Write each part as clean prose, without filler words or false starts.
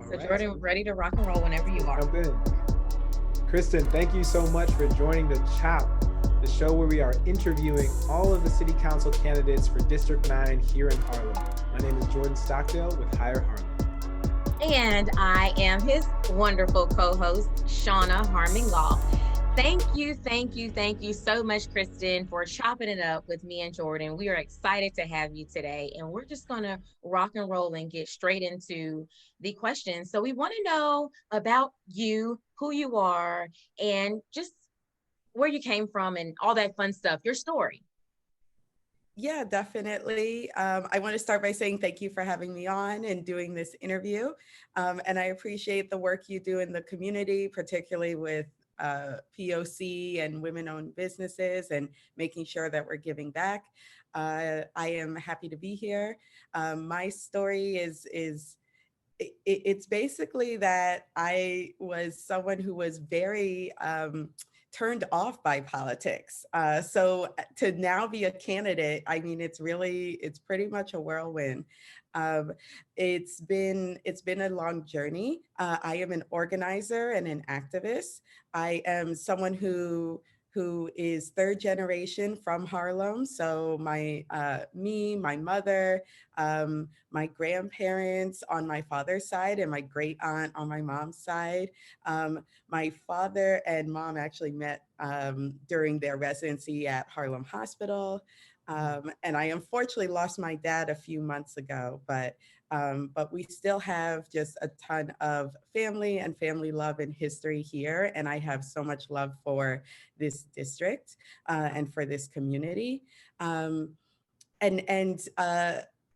So All right, Jordan, so ready to rock and roll whenever you are. jump in. Kristen, thank you so much for joining the Chop, the show where we are interviewing all of the city council candidates for District 9 here in Harlem. My name is Jordan Stockdale with HireHarlem. And I am his wonderful co-host, Shana Harmongoff. Thank you so much, Kristen, for chopping it up with me and Jordan. We are excited to have you today, and we're just going to rock and roll and get straight into the questions. So we want to know about you, who you are, and just where you came from and all that fun stuff, your story. Yeah, definitely. I want to start by saying thank you for having me on and doing this interview. And I appreciate the work you do in the community, particularly with POC and women-owned businesses and making sure that we're giving back. I am happy to be here. My story it's basically that I was someone who was very turned off by politics. So to now be a candidate, I mean, it's pretty much a whirlwind. Um, it's been a long journey. I am an organizer and an activist. I am someone who is third generation from Harlem. So my mother, my grandparents on my father's side, and my great aunt on my mom's side. My father and mom actually met during their residency at Harlem Hospital. And I unfortunately lost my dad a few months ago, but we still have just a ton of family and family love and history here. And I have so much love for this district and for this community. Um, and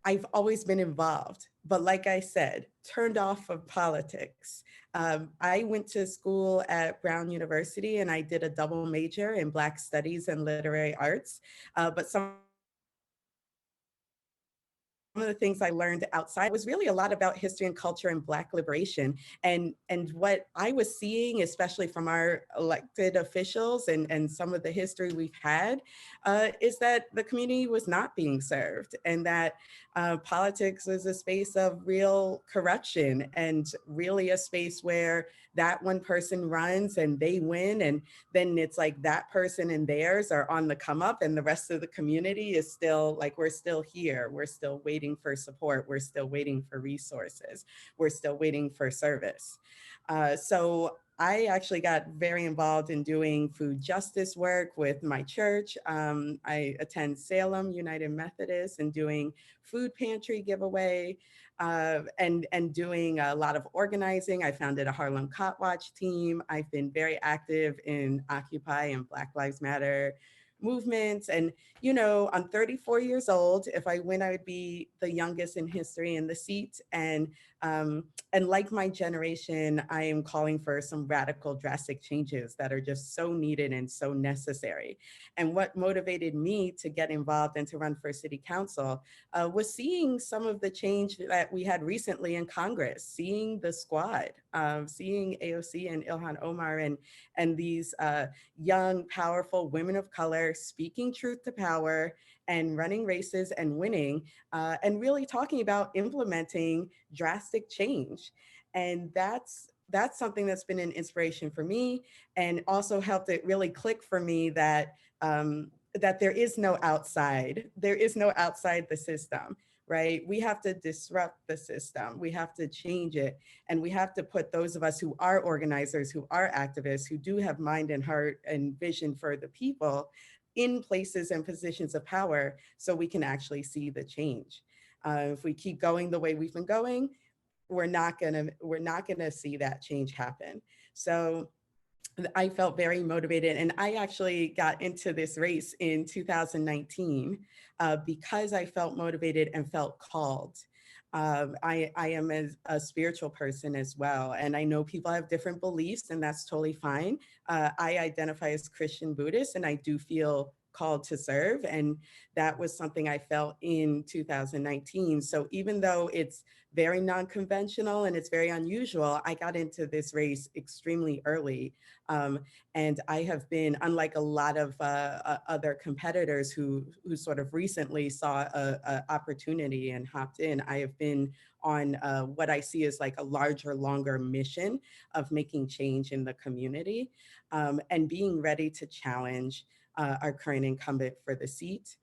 I've always been involved, but like I said, turned off of politics. I went to school at Brown University and I did a double major in Black Studies and Literary Arts. But some of the things I learned outside was really a lot about history and culture and Black liberation. And what I was seeing, especially from our elected officials and some of the history we've had, is that the community was not being served and that politics is a space of real corruption and really a space where that one person runs and they win, and then it's like that person and theirs are on the come up and the rest of the community is still like, we're still here, we're still waiting for support, we're still waiting for resources, we're still waiting for service. So I actually got very involved in doing food justice work with my church. I attend Salem United Methodist and doing food pantry giveaway and doing a lot of organizing. I founded a Harlem Cot Watch team. I've been very active in Occupy and Black Lives Matter movements. And, you know, I'm 34 years old. If I win, I would be the youngest in history in the seat. And like my generation, I am calling for some radical, drastic changes that are just so needed and so necessary. And what motivated me to get involved and to run for city council was seeing some of the change that we had recently in Congress, seeing the squad, seeing AOC and Ilhan Omar and these young, powerful women of color speaking truth to power and running races and winning, and really talking about implementing drastic change. And that's something that's been an inspiration for me and also helped it really click for me that that there is no outside. There is no outside the system, right? We have to disrupt the system. We have to change it. And we have to put those of us who are organizers, who are activists, who do have mind and heart and vision for the people in places and positions of power so we can actually see the change. If we keep going the way we've been going, we're not gonna see that change happen. So I felt very motivated, and I actually got into this race in 2019 because I felt motivated and felt called. I am a spiritual person as well, and I know people have different beliefs, and that's totally fine. I identify as Christian Buddhist, and I do feel called to serve. And that was something I felt in 2019. So even though it's very non-conventional and it's very unusual, I got into this race extremely early. Um, and I have been, unlike a lot of other competitors who sort of recently saw a opportunity and hopped in, I have been on what I see as like a larger, longer mission of making change in the community, and being ready to challenge our current incumbent for the seat.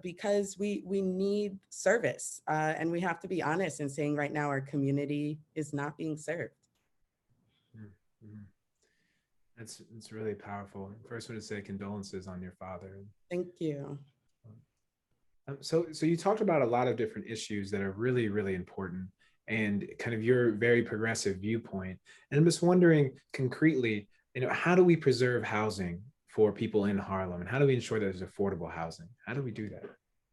Because we need service, and we have to be honest in saying right now our community is not being served. Mm-hmm. It's really powerful. First, I want to say condolences on your father. Thank you. So you talked about a lot of different issues that are really, really important and kind of your very progressive viewpoint. And I'm just wondering concretely, how do we preserve housing for people in Harlem? And how do we ensure that there's affordable housing? How do we do that?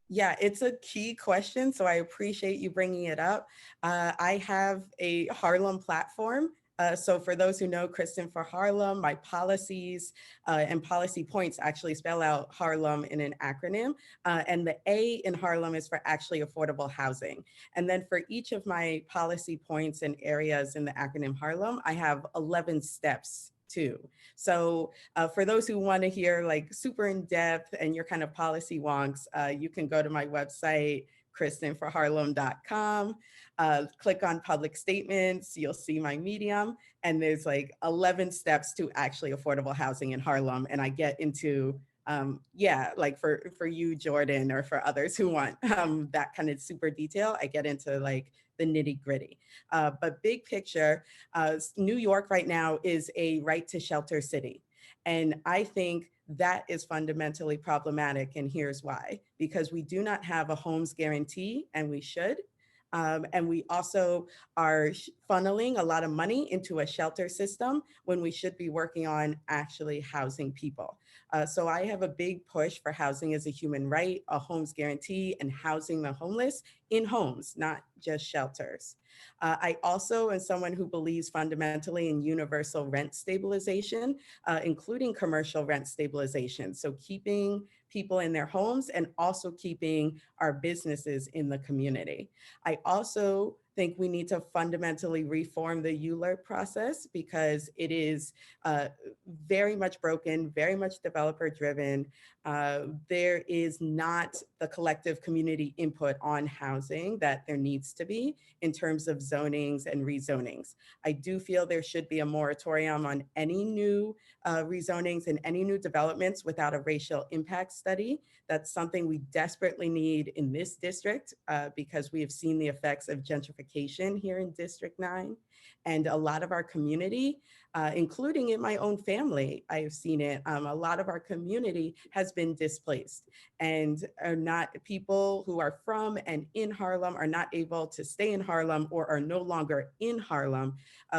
Yeah, it's a key question. So I appreciate you bringing it up. I have a Harlem platform. So for those who know Kristin for Harlem, my policies and policy points actually spell out Harlem in an acronym. And the A in Harlem is for actually affordable housing. And then for each of my policy points and areas in the acronym Harlem, I have 11 steps too. So for those who want to hear like super in depth and your kind of policy wonks, you can go to my website, kristinforharlem.com, click on public statements, you'll see my medium, and there's like 11 steps to actually affordable housing in Harlem. And I get into like for you, Jordan, or for others who want that kind of super detail, I get into like the nitty gritty. But big picture, New York right now is a right to shelter city. And I think that is fundamentally problematic. And here's why: because we do not have a homes guarantee, and we should. And we also are funneling a lot of money into a shelter system when we should be working on actually housing people. So I have a big push for housing as a human right, a homes guarantee, and housing the homeless in homes, not just shelters. I also am someone who believes fundamentally in universal rent stabilization, including commercial rent stabilization. So keeping people in their homes and also keeping our businesses in the community. I also think we need to fundamentally reform the ULURP process because it is very much broken, very much developer driven. There is not the collective community input on housing that there needs to be in terms of zonings and rezonings. I do feel there should be a moratorium on any new rezonings and any new developments without a racial impact study. That's something we desperately need in this district because we have seen the effects of gentrification here in District 9. And a lot of our community, including in my own family, I have seen it. A lot of our community has been displaced, and are not people who are from and in Harlem are not able to stay in Harlem or are no longer in Harlem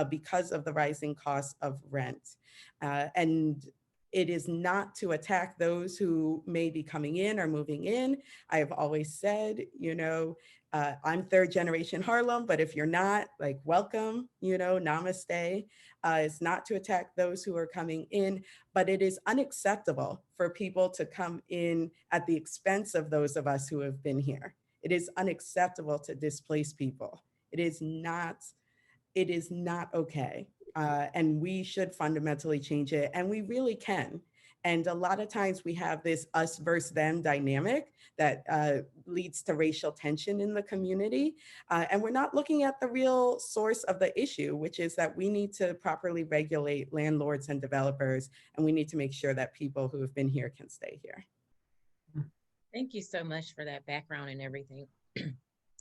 because of the rising cost of rent. And it is not to attack those who may be coming in or moving in. I have always said, I'm third generation Harlem, but if you're not, like, welcome, namaste. It's not to attack those who are coming in, but it is unacceptable for people to come in at the expense of those of us who have been here. It is unacceptable to displace people. It is not okay. And we should fundamentally change it, and we really can. And a lot of times we have this us versus them dynamic that leads to racial tension in the community. And we're not looking at the real source of the issue, which is that we need to properly regulate landlords and developers, and we need to make sure that people who have been here can stay here. Thank you so much for that background and everything.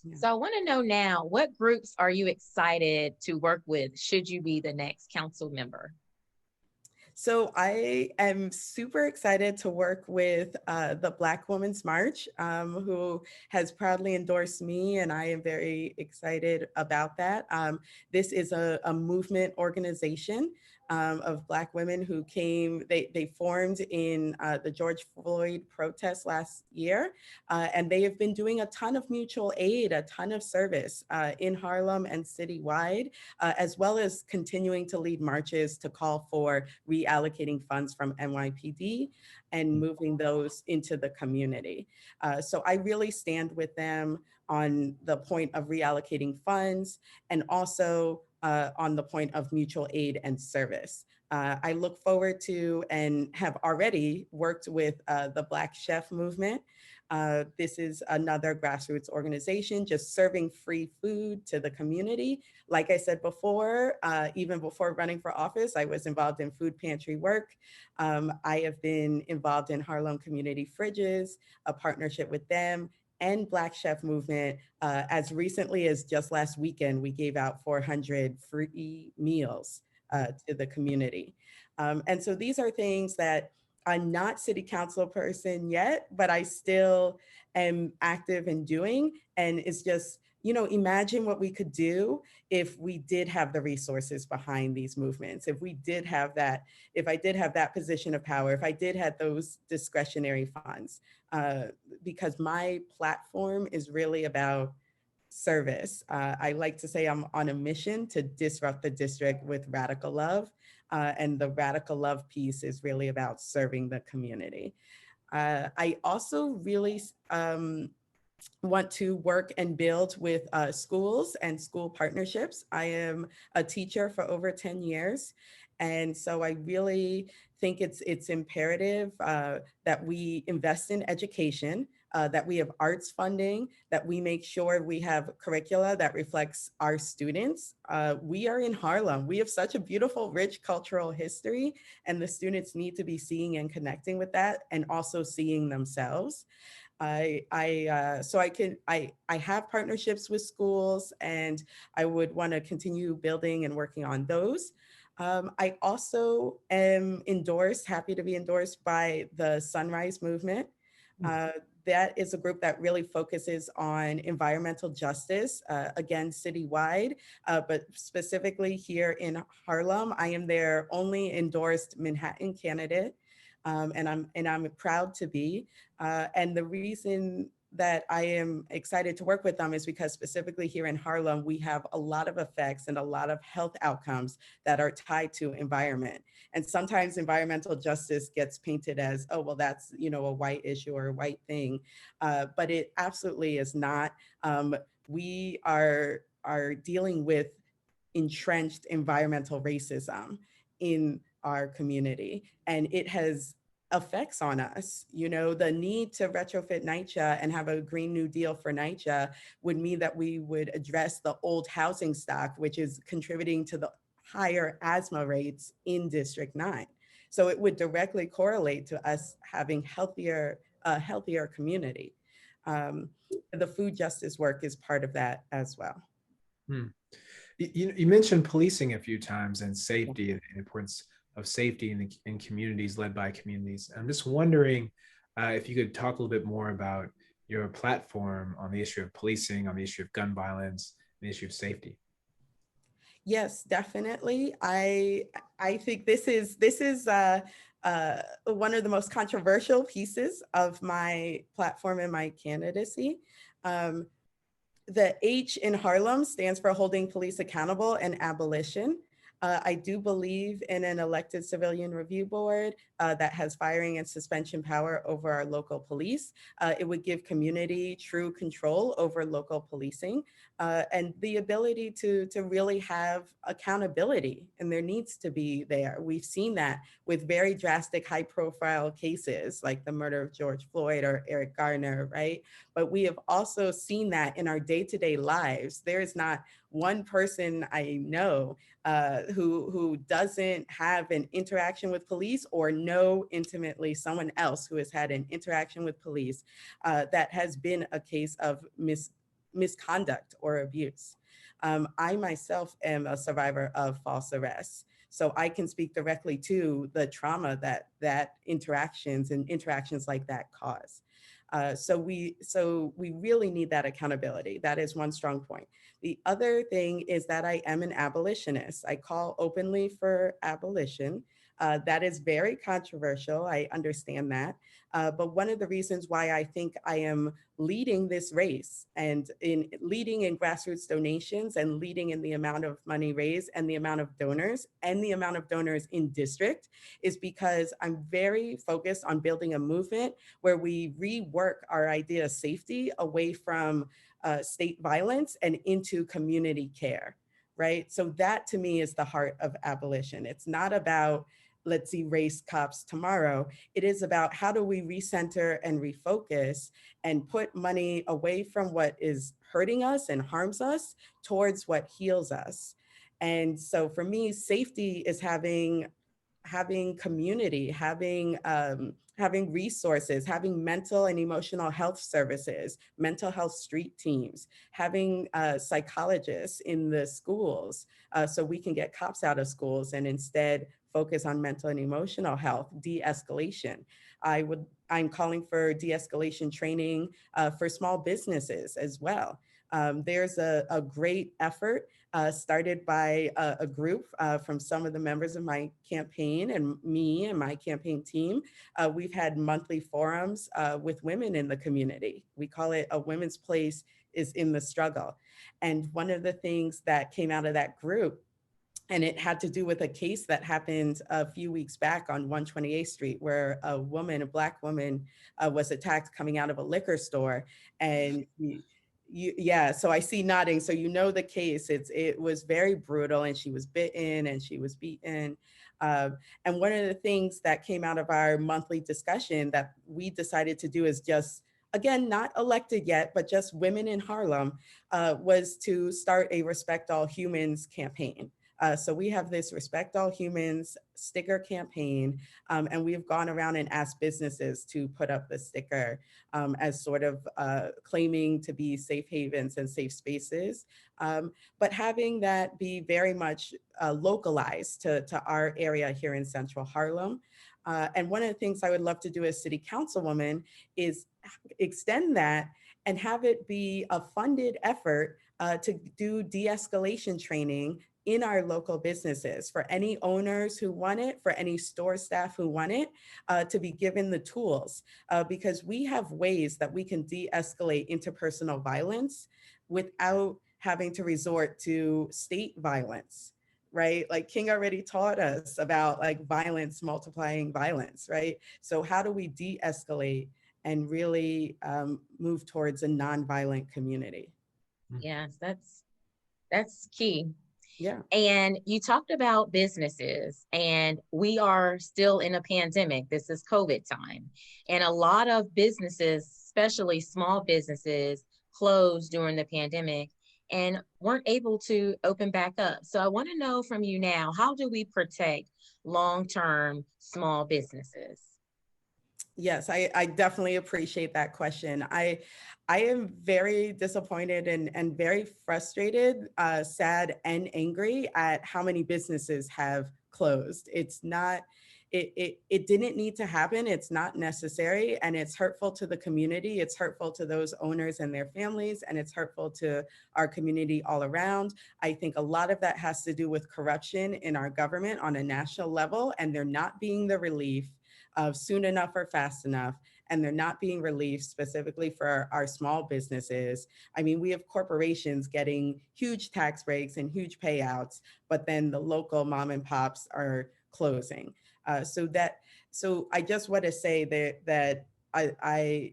Yeah. So I want to know now, what groups are you excited to work with should you be the next council member? So I am super excited to work with the Black Women's March, who has proudly endorsed me, and I am very excited about that. This is a movement organization of Black women who came, they formed in the George Floyd protest last year. And they have been doing a ton of mutual aid, a ton of service in Harlem and citywide, as well as continuing to lead marches to call for reallocating funds from NYPD and moving those into the community. So I really stand with them on the point of reallocating funds and also on the point of mutual aid and service. I look forward to and have already worked with the Black Chef movement. This is another grassroots organization just serving free food to the community. Like I said before, even before running for office, I was involved in food pantry work. I have been involved in Harlem Community Fridges, a partnership with them, and Black Chef Movement. As recently as just last weekend, we gave out 400 free meals to the community. And so these are things that I'm not city council person yet, but I still am active in doing. And it's just, imagine what we could do if we did have the resources behind these movements, if we did have that, if I did have that position of power, if I did have those discretionary funds, because my platform is really about service. I like to say I'm on a mission to disrupt the district with radical love. And the radical love piece is really about serving the community. I also really want to work and build with schools and school partnerships. I am a teacher for over 10 years. And so I really think it's imperative that we invest in education, that we have arts funding, that we make sure we have curricula that reflects our students. We are in Harlem. We have such a beautiful, rich cultural history, and the students need to be seeing and connecting with that and also seeing themselves. So I have partnerships with schools, and I would want to continue building and working on those. I also am happy to be endorsed by the Sunrise Movement. That is a group that really focuses on environmental justice, again, citywide, but specifically here in Harlem. I am their only endorsed Manhattan candidate, and I'm proud to be. And the reason that I am excited to work with them is because specifically here in Harlem, we have a lot of effects and a lot of health outcomes that are tied to environment. And sometimes environmental justice gets painted as, oh, well, that's, a white issue or a white thing. But it absolutely is not. We are dealing with entrenched environmental racism in our community, and it has effects on us. The need to retrofit NYCHA and have a Green New Deal for NYCHA would mean that we would address the old housing stock, which is contributing to the higher asthma rates in District 9. So it would directly correlate to us having healthier community. The food justice work is part of that as well. You mentioned policing a few times and safety and the importance of safety in communities led by communities. I'm just wondering if you could talk a little bit more about your platform on the issue of policing, on the issue of gun violence, the issue of safety. Yes, definitely. I think this is one of the most controversial pieces of my platform and my candidacy. The H in Harlem stands for holding police accountable and abolition. I do believe in an elected civilian review board that has firing and suspension power over our local police. It would give community true control over local policing and the ability to really have accountability, and there needs to be there. We've seen that with very drastic high profile cases like the murder of George Floyd or Eric Garner, right? But we have also seen that in our day-to-day lives. There is not one person I know who doesn't have an interaction with police or know intimately someone else who has had an interaction with police that has been a case of misconduct or abuse. I myself am a survivor of false arrests. So I can speak directly to the trauma that interactions like that cause. So we really need that accountability. That is one strong point. The other thing is that I am an abolitionist. I call openly for abolition. That is very controversial. I understand that. But one of the reasons why I think I am leading this race and in leading in grassroots donations and leading in the amount of money raised and the amount of donors and the amount of donors in district is because I'm very focused on building a movement where we rework our idea of safety away from state violence and into community care, right? So that to me is the heart of abolition. It's not about let's erase cops tomorrow. It is about how do we recenter and refocus and put money away from what is hurting us and harms us towards what heals us. And so for me, safety is having community, having resources, having mental and emotional health services, mental health street teams, having psychologists in the schools, so we can get cops out of schools and instead focus on mental and emotional health, de-escalation. I'm calling for de-escalation training for small businesses as well. There's a great effort started by a group from some of the members of my campaign and me and my campaign team. We've had monthly forums with women in the community. We call it A Women's Place is in the Struggle. And one of the things that came out of that group, and it had to do with a case that happened a few weeks back on 128th Street, where a Black woman, was attacked coming out of a liquor store. And yeah, so I see nodding. So you know the case. It was very brutal, and she was bitten and she was beaten. And one of the things that came out of our monthly discussion that we decided to do is just, again, not elected yet, but just women in Harlem, was to start a Respect All Humans campaign. So we have this Respect All Humans sticker campaign, and we've gone around and asked businesses to put up the sticker as sort of claiming to be safe havens and safe spaces, but having that be very much localized to our area here in Central Harlem. And one of the things I would love to do as city councilwoman is extend that and have it be a funded effort to do de-escalation training in our local businesses for any owners who want it, for any store staff who want it, to be given the tools, because we have ways that we can de-escalate interpersonal violence without having to resort to state violence, right? Like King already taught us about like violence multiplying violence, right? So how do we de-escalate and really move towards a non-violent community? Yes, that's key. Yeah. And you talked about businesses, and we are still in a pandemic. This is COVID time. And a lot of businesses, especially small businesses, closed during the pandemic and weren't able to open back up. So I want to know from you now, how do we protect long-term small businesses? Yes, I definitely appreciate that question. I am very disappointed and very frustrated, sad and angry at how many businesses have closed. It's not, it didn't need to happen. It's not necessary, and it's hurtful to the community. It's hurtful to those owners and their families, and it's hurtful to our community all around. I think a lot of that has to do with corruption in our government on a national level, and they're not being the relief of soon enough or fast enough, and they're not being relieved specifically for our small businesses. I mean, we have corporations getting huge tax breaks and huge payouts, but then the local mom and pops are closing. So I just want to say that I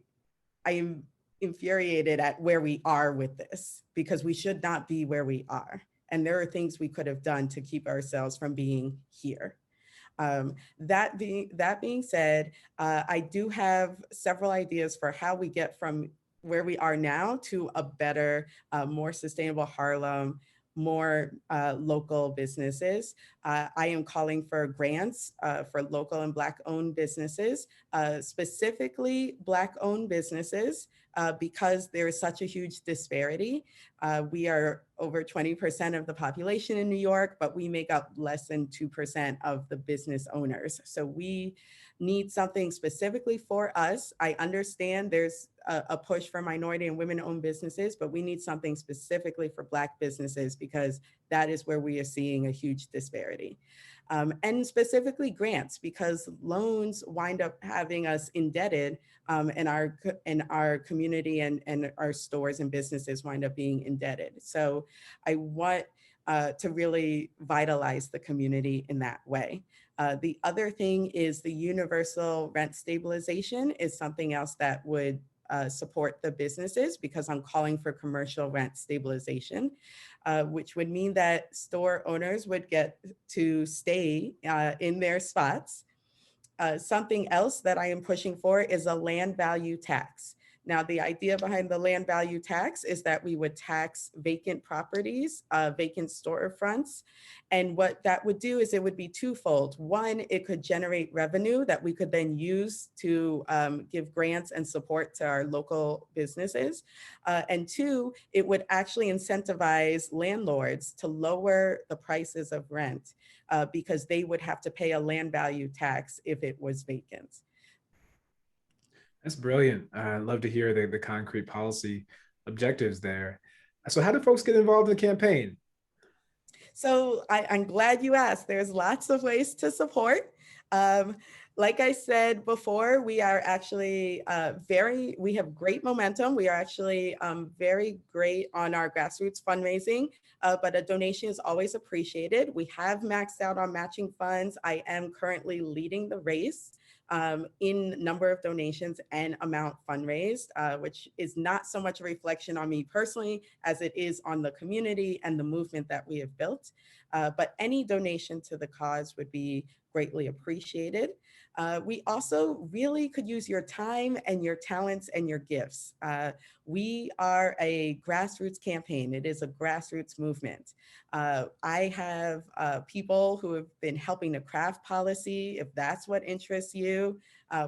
am infuriated at where we are with this, because we should not be where we are. And there are things we could have done to keep ourselves from being here. That being said, I do have several ideas for how we get from where we are now to a better, more sustainable Harlem, more local businesses. I am calling for grants for local and Black-owned businesses, specifically Black-owned businesses, because there is such a huge disparity. We are over 20% of the population in New York, but we make up less than 2% of the business owners. So we need something specifically for us. I understand there's a push for minority and women-owned businesses, but we need something specifically for Black businesses because that is where we are seeing a huge disparity. And specifically grants, because loans wind up having us indebted, and our community and our stores and businesses wind up being indebted. So I want to really vitalize the community in that way. The other thing is the universal rent stabilization is something else that would support the businesses, because I'm calling for commercial rent stabilization, which would mean that store owners would get to stay in their spots. Something else that I am pushing for is a land value tax. Now, the idea behind the land value tax is that we would tax vacant properties, vacant storefronts. And what that would do is it would be twofold. One, it could generate revenue that we could then use to give grants and support to our local businesses. And two, it would actually incentivize landlords to lower the prices of rent because they would have to pay a land value tax if it was vacant. That's brilliant. I love to hear the concrete policy objectives there. So how do folks get involved in the campaign? So I'm glad you asked. There's lots of ways to support. Like I said before, we are actually we have great momentum. We are actually very great on our grassroots fundraising, but a donation is always appreciated. We have maxed out on matching funds. I am currently leading the race in number of donations and amount fundraised, which is not so much a reflection on me personally as it is on the community and the movement that we have built. But any donation to the cause would be greatly appreciated. We also really could use your time and your talents and your gifts. We are a grassroots campaign. It is a grassroots movement. I have people who have been helping to craft policy. If that's what interests you,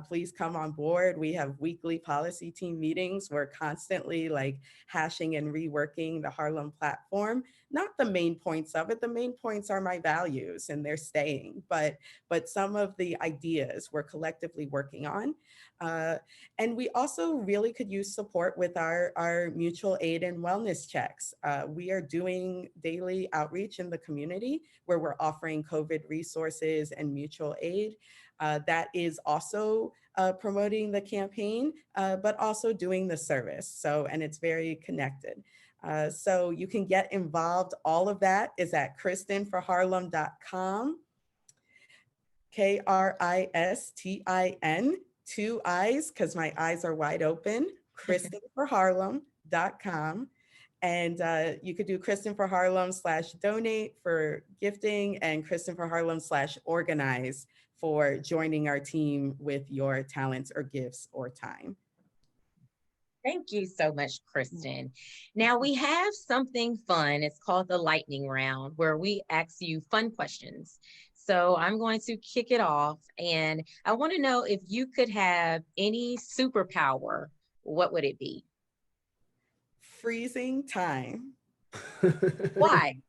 please come on board. We have weekly policy team meetings. We're constantly like hashing and reworking the Harlem platform. Not the main points of it. The main points are my values and they're staying, but some of the ideas we're collectively working on. And we also really could use support with our mutual aid and wellness checks. We are doing daily outreach in the community where we're offering COVID resources and mutual aid. That is also promoting the campaign, but also doing the service. So, and it's very connected. So you can get involved. All of that is at KristinForHarlem.com. KRISTIN, 2 eyes, because my eyes are wide open, KristinForHarlem.com. And you could do Kristin for Harlem /donate for gifting and Kristin for Harlem /organize for joining our team with your talents or gifts or time. Thank you so much, Kristin. Now we have something fun. It's called the lightning round, where we ask you fun questions. So I'm going to kick it off, and I want to know if you could have any superpower, what would it be? Freezing time. Why?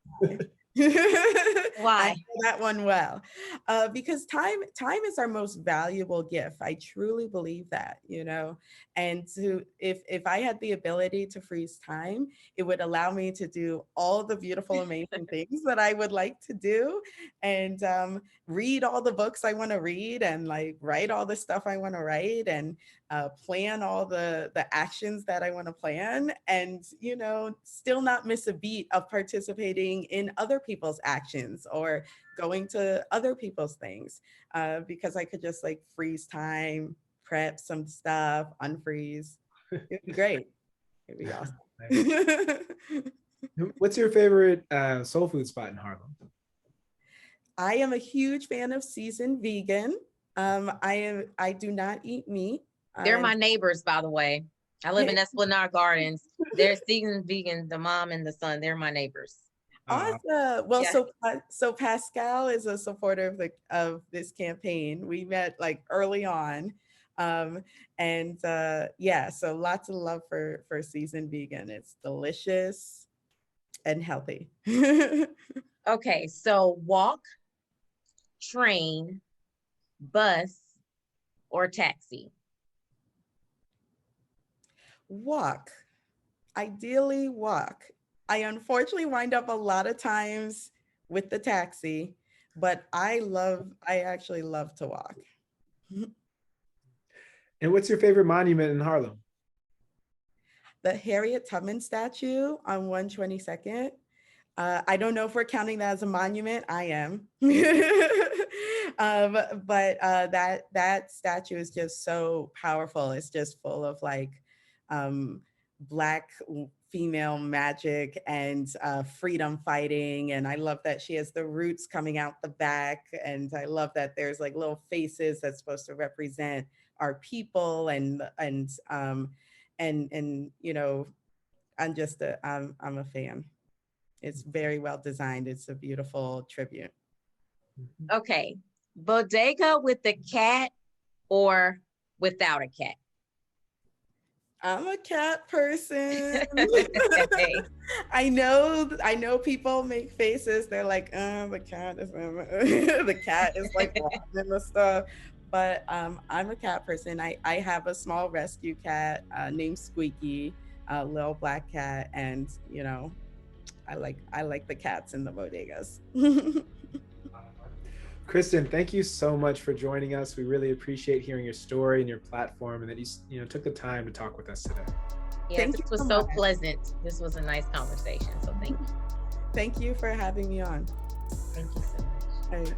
Why? I know that one well, because time is our most valuable gift. I truly believe that, you know, and if I had the ability to freeze time, it would allow me to do all the beautiful, amazing things that I would like to do, and read all the books I want to read, and like write all the stuff I want to write, and plan all the actions that I want to plan, and, you know, still not miss a beat of participating in other people's actions or going to other people's things, because I could just like freeze time, prep some stuff, unfreeze. It'd be great. It'd be awesome. What's your favorite soul food spot in Harlem? I am a huge fan of seasoned vegan. I do not eat meat. They're my neighbors, by the way. I live in Esplanade Gardens. They're seasoned vegan, the mom and the son. They're my neighbors. Awesome. Well, Yeah. so Pascal is a supporter of this campaign. We met like early on. And yeah, so lots of love for seasoned vegan. It's delicious and healthy. Okay, so walk, train, bus, or taxi? Walk. Ideally walk. I unfortunately wind up a lot of times with the taxi, but I actually love to walk. And what's your favorite monument in Harlem? The Harriet Tubman statue on 122nd. I don't know if we're counting that as a monument. I am. But that statue is just so powerful. It's just full of like Black female magic and freedom fighting. And I love that she has the roots coming out the back. And I love that there's like little faces that's supposed to represent our people. And you know, I'm a fan. It's very well designed. It's a beautiful tribute. Okay, bodega with the cat or without a cat? I'm a cat person. Okay. I know people make faces. They're like, the cat is the cat is like walking the stuff. But I'm a cat person. I have a small rescue cat named Squeaky, a little black cat, and you know, I like the cats in the bodegas. Kristin, thank you so much for joining us. We really appreciate hearing your story and your platform, and that you took the time to talk with us today. Yeah, this was so pleasant. This was a nice conversation. So thank you. Thank you for having me on. Thank you so much. All right.